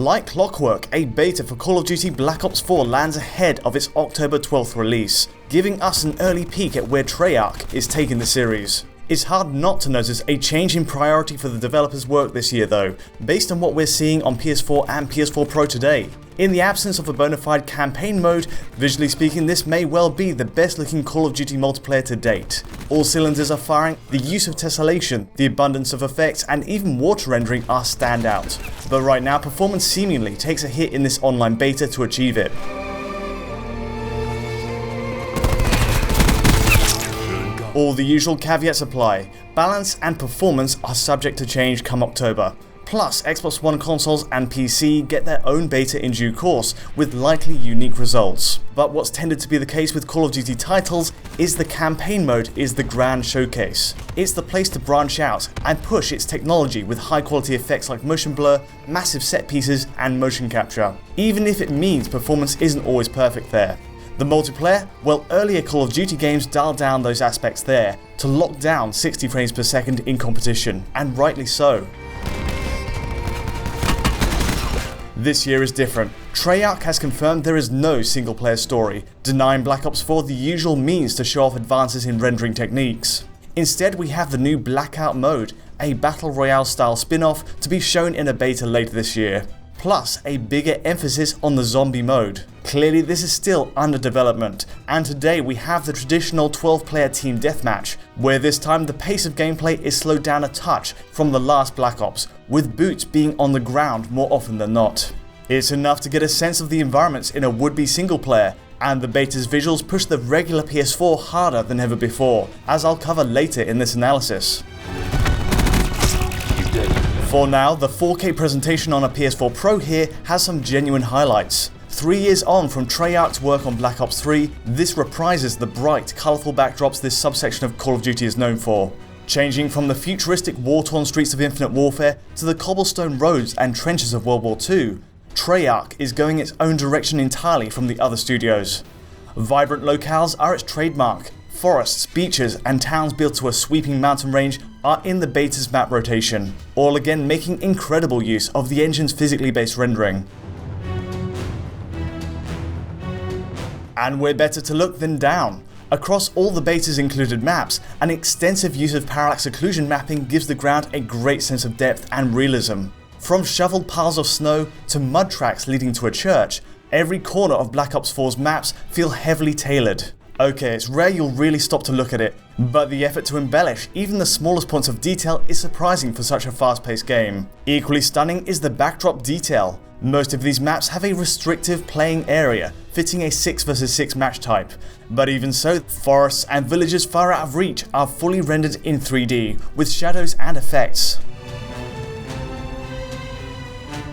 Like clockwork, a beta for Call of Duty Black Ops 4 lands ahead of its October 12th release, giving us an early peek at where Treyarch is taking the series. It's hard not to notice a change in priority for the developers' work this year though, based on what we're seeing on PS4 and PS4 Pro today. In the absence of a bona fide campaign mode, visually speaking this may well be the best looking Call of Duty multiplayer to date. All cylinders are firing, the use of tessellation, the abundance of effects and even water rendering are standout. But right now performance seemingly takes a hit in this online beta to achieve it. All the usual caveats apply. Balance and performance are subject to change come October. Plus, Xbox One consoles and PC get their own beta in due course, with likely unique results. But what's tended to be the case with Call of Duty titles is the campaign mode is the grand showcase. It's the place to branch out and push its technology with high quality effects like motion blur, massive set pieces and motion capture, even if it means performance isn't always perfect there. The multiplayer? Well, earlier Call of Duty games dialed down those aspects there to lock down 60 frames per second in competition, and rightly so. This year is different. Treyarch has confirmed there is no single player story, denying Black Ops 4 the usual means to show off advances in rendering techniques. Instead, we have the new Blackout mode, a battle royale style spin-off to be shown in a beta later this year. Plus a bigger emphasis on the zombie mode. Clearly this is still under development, and today we have the traditional 12-player team deathmatch, where this time the pace of gameplay is slowed down a touch from the last Black Ops, with boots being on the ground more often than not. It's enough to get a sense of the environments in a would-be single player, and the beta's visuals push the regular PS4 harder than ever before, as I'll cover later in this analysis. For now, the 4K presentation on a PS4 Pro here has some genuine highlights. 3 years on from Treyarch's work on Black Ops 3, this reprises the bright, colourful backdrops this subsection of Call of Duty is known for. Changing from the futuristic war-torn streets of Infinite Warfare to the cobblestone roads and trenches of World War II, Treyarch is going its own direction entirely from the other studios. Vibrant locales are its trademark. Forests, beaches and towns built to a sweeping mountain range are in the beta's map rotation, all again making incredible use of the engine's physically based rendering. And we're better to look than down. Across all the beta's included maps, an extensive use of parallax occlusion mapping gives the ground a great sense of depth and realism. From shoveled piles of snow to mud tracks leading to a church, every corner of Black Ops 4's maps feel heavily tailored. Okay, it's rare you'll really stop to look at it, but the effort to embellish even the smallest points of detail is surprising for such a fast-paced game. Equally stunning is the backdrop detail. Most of these maps have a restrictive playing area, fitting a 6 vs 6 match type, but even so, forests and villages far out of reach are fully rendered in 3D, with shadows and effects.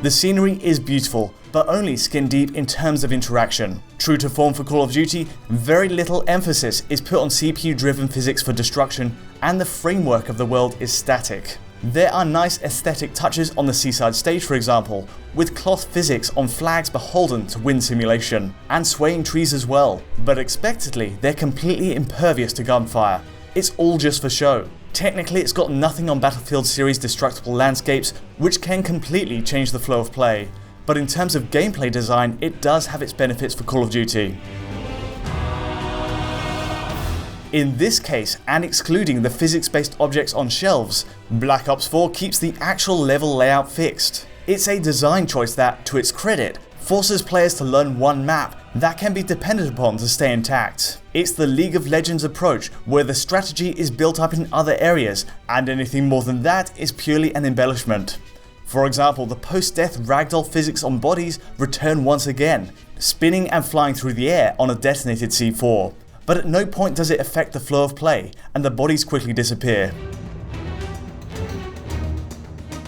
The scenery is beautiful, but only skin deep in terms of interaction. True to form for Call of Duty, very little emphasis is put on CPU-driven physics for destruction, and the framework of the world is static. There are nice aesthetic touches on the seaside stage, for example, with cloth physics on flags beholden to wind simulation, and swaying trees as well, but expectedly they're completely impervious to gunfire. It's all just for show. Technically it's got nothing on Battlefield series destructible landscapes, which can completely change the flow of play. But in terms of gameplay design, it does have its benefits for Call of Duty. In this case, and excluding the physics-based objects on shelves, Black Ops 4 keeps the actual level layout fixed. It's a design choice that, to its credit, forces players to learn one map that can be depended upon to stay intact. It's the League of Legends approach, where the strategy is built up in other areas, and anything more than that is purely an embellishment. For example, the post-death ragdoll physics on bodies return once again, spinning and flying through the air on a detonated C4. But at no point does it affect the flow of play, and the bodies quickly disappear.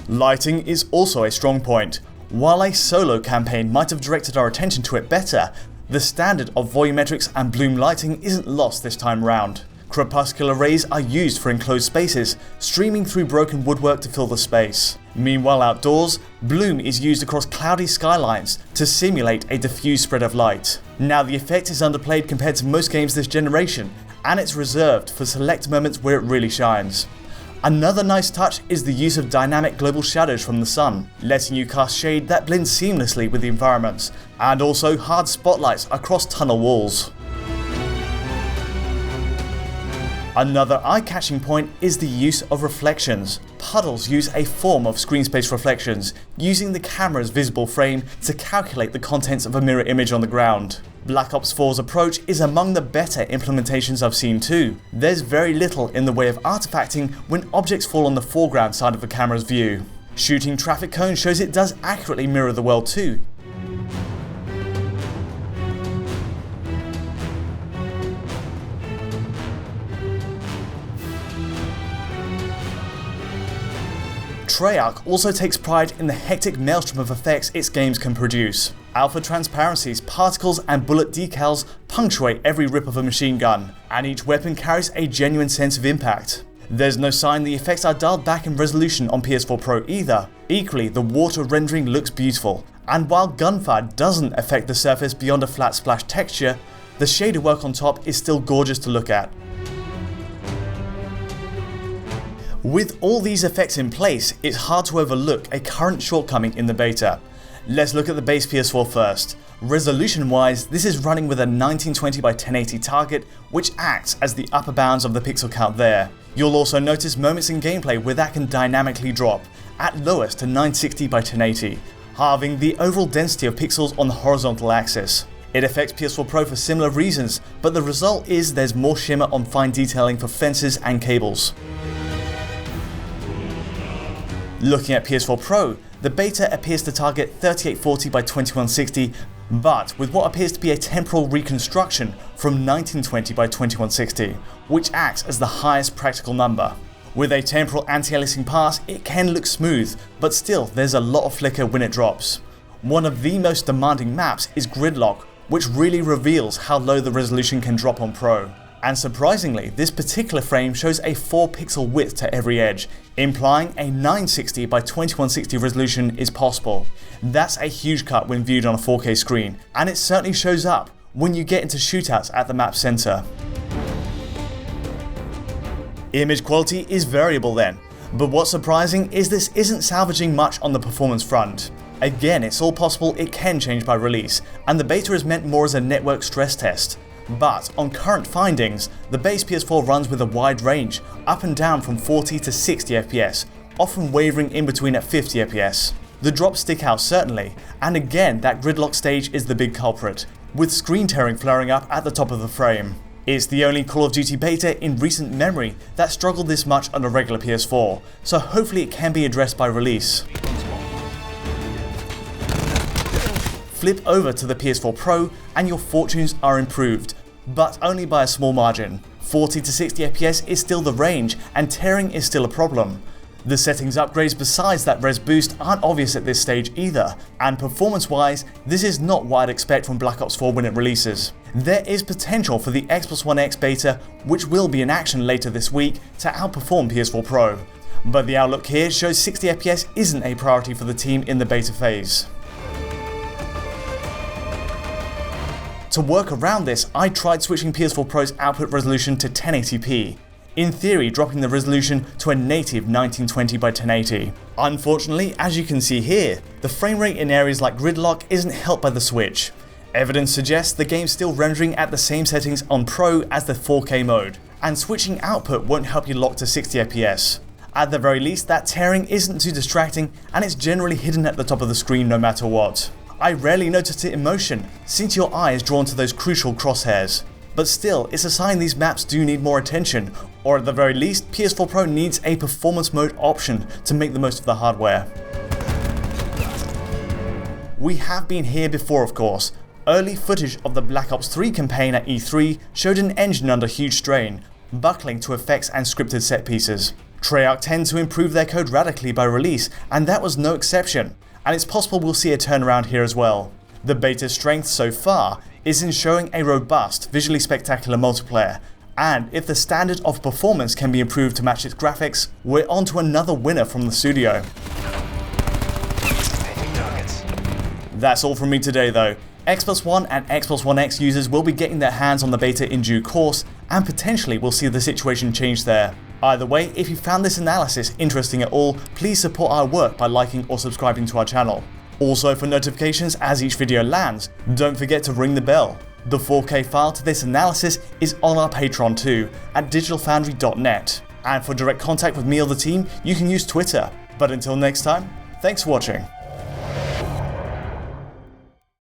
Lighting is also a strong point. While a solo campaign might have directed our attention to it better, the standard of volumetrics and bloom lighting isn't lost this time round. Crepuscular rays are used for enclosed spaces, streaming through broken woodwork to fill the space. Meanwhile outdoors, bloom is used across cloudy skylines to simulate a diffuse spread of light. Now the effect is underplayed compared to most games this generation, and it's reserved for select moments where it really shines. Another nice touch is the use of dynamic global shadows from the sun, letting you cast shade that blends seamlessly with the environments, and also hard spotlights across tunnel walls. Another eye-catching point is the use of reflections. Puddles use a form of screen space reflections, using the camera's visible frame to calculate the contents of a mirror image on the ground. Black Ops 4's approach is among the better implementations I've seen too. There's very little in the way of artifacting when objects fall on the foreground side of the camera's view. Shooting traffic cones shows it does accurately mirror the world too. Treyarch also takes pride in the hectic maelstrom of effects its games can produce. Alpha transparencies, particles and bullet decals punctuate every rip of a machine gun, and each weapon carries a genuine sense of impact. There's no sign the effects are dialed back in resolution on PS4 Pro either. Equally, the water rendering looks beautiful, and while gunfire doesn't affect the surface beyond a flat splash texture, the shader work on top is still gorgeous to look at. With all these effects in place, it's hard to overlook a current shortcoming in the beta. Let's look at the base PS4 first. Resolution wise, this is running with a 1920 by 1080 target, which acts as the upper bounds of the pixel count there. You'll also notice moments in gameplay where that can dynamically drop, at lowest to 960 by 1080, halving the overall density of pixels on the horizontal axis. It affects PS4 Pro for similar reasons, but the result is there's more shimmer on fine detailing for fences and cables. Looking at PS4 Pro, the beta appears to target 3840 by 2160, but with what appears to be a temporal reconstruction from 1920 by 2160, which acts as the highest practical number. With a temporal anti-aliasing pass, it can look smooth, but still there's a lot of flicker when it drops. One of the most demanding maps is Gridlock, which really reveals how low the resolution can drop on Pro. And surprisingly, this particular frame shows a 4 pixel width to every edge, implying a 960 by 2160 resolution is possible. That's a huge cut when viewed on a 4K screen, and it certainly shows up when you get into shootouts at the map center. Image quality is variable then, but what's surprising is this isn't salvaging much on the performance front. Again, it's all possible it can change by release, and the beta is meant more as a network stress test. But on current findings, the base PS4 runs with a wide range, up and down from 40 to 60 FPS, often wavering in between at 50 FPS. The drops stick out certainly, and again that gridlock stage is the big culprit, with screen tearing flaring up at the top of the frame. It's the only Call of Duty beta in recent memory that struggled this much on a regular PS4, so hopefully it can be addressed by release. Flip over to the PS4 Pro and your fortunes are improved, but only by a small margin. 40 to 60 FPS is still the range, and tearing is still a problem. The settings upgrades besides that res boost aren't obvious at this stage either, and performance wise, this is not what I'd expect from Black Ops 4 when it releases. There is potential for the Xbox One X beta, which will be in action later this week, to outperform PS4 Pro. But the outlook here shows 60 FPS isn't a priority for the team in the beta phase. To work around this, I tried switching PS4 Pro's output resolution to 1080p, in theory dropping the resolution to a native 1920 by 1080. Unfortunately, as you can see here, the frame rate in areas like Gridlock isn't helped by the switch. Evidence suggests the game's still rendering at the same settings on Pro as the 4K mode, and switching output won't help you lock to 60 FPS. At the very least, that tearing isn't too distracting, and it's generally hidden at the top of the screen no matter what. I rarely notice it in motion, since your eye is drawn to those crucial crosshairs. But still, it's a sign these maps do need more attention, or at the very least, PS4 Pro needs a performance mode option to make the most of the hardware. We have been here before, of course. Early footage of the Black Ops 3 campaign at E3 showed an engine under huge strain, buckling to effects and scripted set pieces. Treyarch tend to improve their code radically by release, and that was no exception. And it's possible we'll see a turnaround here as well. The beta's strength so far is in showing a robust, visually spectacular multiplayer, and if the standard of performance can be improved to match its graphics, we're on to another winner from the studio. That's all from me today though. Xbox One and Xbox One X users will be getting their hands on the beta in due course, and potentially we'll see the situation change there. Either way, if you found this analysis interesting at all, please support our work by liking or subscribing to our channel. Also, for notifications as each video lands, don't forget to ring the bell. The 4K file to this analysis is on our Patreon too, at digitalfoundry.net. And for direct contact with me or the team, you can use Twitter. But until next time, thanks for watching.